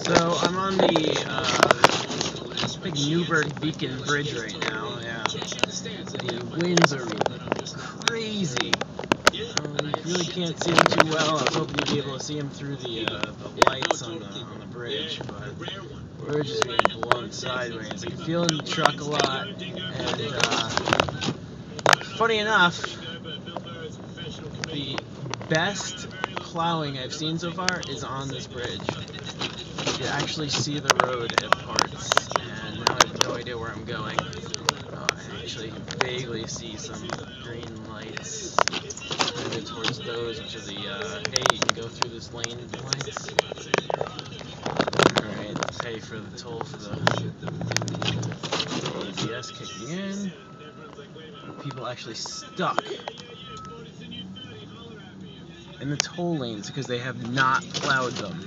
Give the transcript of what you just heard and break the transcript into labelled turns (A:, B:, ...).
A: So I'm on the big Newburgh Beacon Bridge right now. Yeah, the winds are crazy. You really can't see them too well. I was hoping you'd be able to see them through the lights on the bridge, but we're just being blown sideways. I can feel it in the truck a lot, and funny enough, the best plowing I've seen so far is on this bridge. You can actually see the road at parts, and now I have no idea where I'm going. I actually vaguely see some green lights headed towards those, which are the, hey, you can go through this lane lights. Alright, pay for the toll for the ABS kicking in. People actually stuck in the toll lanes because they have not plowed them.